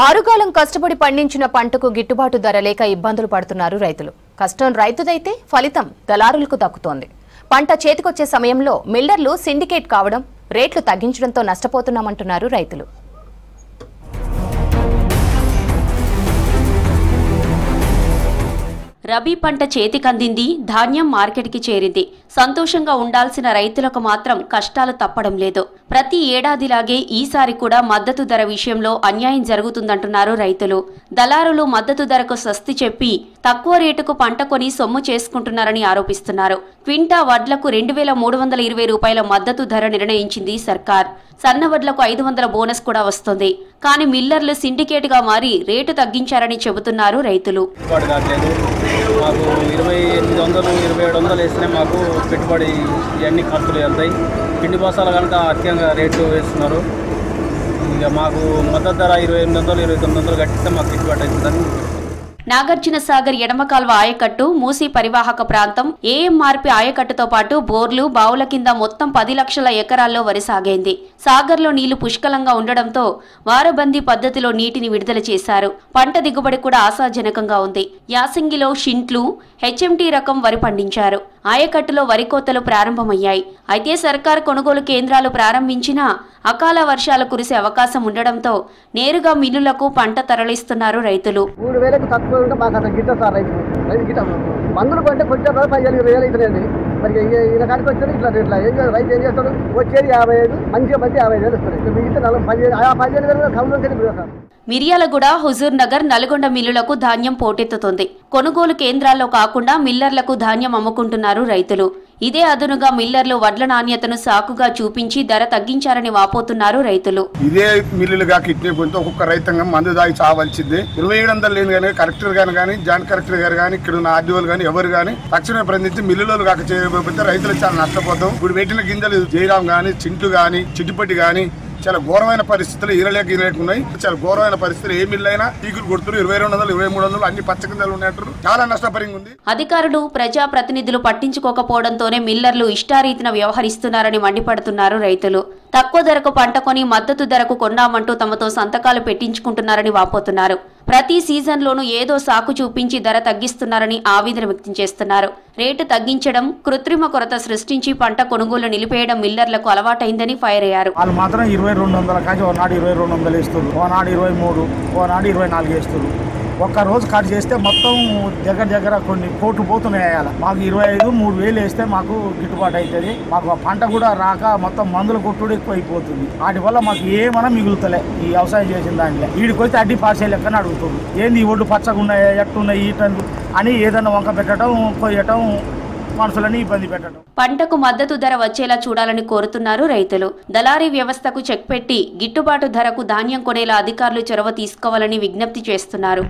ఆరుగాలం కష్టపడి పండించిన పంటకు గిట్టుబాటు ధర లేక ఇబ్బందులు పడుతున్నారు రైతులు. కష్టం రైతుదైతే ఫలితం దళారులకు దక్కుతోంది. పంట చేతికొచ్చే సమయంలో మిల్లర్లు సిండికేట్ కావడం, రేట్లు తగ్గించడంతో నష్టపోతున్నామంటున్నారు రైతులు. రబీ పంట చేతికందింది, ధాన్యం మార్కెట్కి చేరింది. సంతోషంగా ఉండాల్సిన రైతులకు మాత్రం కష్టాలు తప్పడం లేదు. ప్రతి ఏడాదిలాగే ఈసారి కూడా మద్దతు ధర విషయంలో అన్యాయం జరుగుతుందంటున్నారు రైతులు. దళారులు మద్దతు ధరకు స్వస్తి చెప్పి తక్కువ రేటుకు పంట కొని సొమ్ము చేసుకుంటున్నారని ఆరోపిస్తున్నారు. క్వింటా వడ్లకు 2320 రూపాయల మద్దతు ధర నిర్ణయించింది సర్కార్. సన్న వడ్లకు 500 బోనస్ కూడా వస్తుంది. కానీ మిల్లర్లు సిండికేట్ గా మారి రేటు తగ్గించారని చెబుతున్నారు రైతులు. మాకు 2800-2700 వేస్తేనే మాకు పెట్టుబడి ఇవన్నీ ఖర్చులు వెళ్తాయి. పిండి బస్తాలు కనుక అత్యంగా రేట్లు వేస్తున్నారు. ఇక మాకు మద్దతు ధర 2800-2900 కట్టిస్తే మాకు గిట్టుబాటు అవుతుందని. నాగార్జున సాగర్ ఎడమ కాల్వ ఆయకట్టు, మూసీ పరివాహక ప్రాంతం, ఏఎంఆర్పి ఆయకట్టుతో పాటు బోర్లు, బావుల కింద మొత్తం 10 లక్షల ఎకరాల్లో వరి సాగైంది. సాగర్లో నీళ్లు పుష్కలంగా ఉండడంతో వారబందీ పద్ధతిలో నీటిని విడుదల చేశారు. పంట దిగుబడి కూడా ఆశాజనకంగా ఉంది. యాసంగిలో షింట్లు, హెచ్ఎంటీ రకం వరి పండించారు. ఆయకట్టులో వరి కోతలు ప్రారంభమయ్యాయి. అయితే సర్కార్ కొనుగోలు కేంద్రాలు మందించినా అకాల వర్షాలు కురిసే అవకాశం ఉండడంతో నేరుగా మిల్లులకు పంట తరలిస్తున్నారు రైతులు. మందులు కొంటే కొంచెం 15,000 అవుతున్నాయండి. మరి ఈయన కాడికి వచ్చేది ఇట్లా రైతు ఏం చేస్తాడు? వచ్చేది 55, మంచిగా పట్టి 55,000 వస్తుంది. మిగతా 15,000 కౌలు. మిర్యాలగూడ, హుజూర్ నగర్, నల్గొండ మిల్లులకు ధాన్యం పోటెత్తుతుంది. కొనుగోలు కేంద్రాల్లో కాకుండా మిల్లర్లకు ధాన్యం అమ్ముకుంటున్నారు రైతులు. ఇదే అదునుగా మిల్లర్లు వడ్ల నాణ్యతను సాకుగా చూపించి ధర తగ్గించారని వాపోతున్నారు రైతులు. ఇదే మిల్లులుగా కిట్నే కొంత ఒక్కొక్క రైతాంగం మందు దాగి చావాల్సిందే. 2700 లేని కానీ కలెక్టర్ కానీ జాయింట్ కలెక్టర్ గారు కానీ ఇక్కడ ఉన్న ఆర్డీఓలు కానీ ఎవరు కానీ తక్షణమే ప్రయత్నించి మిల్లులు కాక చేయకపోతే రైతులు చాలా నష్టపోతాం. ఇప్పుడు పెట్టిన గింజలు జయరాం కానీ, చింటు కానీ, చిట్టిపట్టి కానీ చాలా ఘోరమైన పరిస్థితులు ఇరలేకున్నాయి. చాలా ఘోరమైన పరిస్థితులు. ఏ మిల్లు అయినా టీకులు కొడుతున్నారు. 2200-2300 అన్ని పచ్చ కిందలు ఉన్నట్టు చాలా నష్టపరంగా ఉంది. అధికారులు, ప్రజాప్రతినిధులు పట్టించుకోకపోవడంతోనే మిల్లర్లు ఇష్టారీతిన వ్యవహరిస్తున్నారని మండిపడుతున్నారు రైతులు. తక్కువ ధరకు పంట కొని మద్దతు ధరకు కొన్నామంటూ తమతో సంతకాలు పెట్టించుకుంటున్నారని వాపోతున్నారు. ప్రతి సీజన్లోనూ ఏదో సాకు చూపించి ధర తగ్గిస్తున్నారని ఆవేదన వ్యక్తం చేస్తున్నారు. రేటు తగ్గించడం, కృత్రిమ కొరత సృష్టించి పంట కొనుగోలు నిలిపేయడం మిల్లర్లకు అలవాటైందని ఫైర్ అయ్యారు. వాళ్ళు మాత్రం 2200 కాచి ఒకనాడు 2200 వేస్తారు, ఒకనాడు 23, ఒకనాడు 24 వేస్తారు. ఒక్క రోజు కట్ చేస్తే మొత్తం దగ్గర కొన్ని కోట్లు పోతున్నాయి. మాకు 25-3000 వేస్తే మాకు గిట్టుబాటు అవుతుంది. మాకు పంట కూడా రాక మొత్తం మందుల కొట్టుడు ఎక్కువ అయిపోతుంది. వాటి వల్ల మాకు ఏమైనా మిగులుతలే ఈ వ్యవసాయం చేసిన దాంట్లో. వీడికి వచ్చి అడ్డి పాసే లెక్కన అడుగుతుంది. ఏంది ఈ ఒడ్డు పచ్చగా ఉన్నాయి, ఎట్టున్నాయి, ఈటన్లు అని ఏదైనా వంక పెట్టడం, కొయ్యటం, మనుషులని ఇబ్బంది పెట్టడం. పంటకు మద్దతు ధర వచ్చేలా చూడాలని కోరుతున్నారు రైతులు. దళారీ వ్యవస్థకు చెక్ పెట్టి గిట్టుబాటు ధరకు ధాన్యం కొనేలా అధికారులు చొరవ తీసుకోవాలని విజ్ఞప్తి చేస్తున్నారు.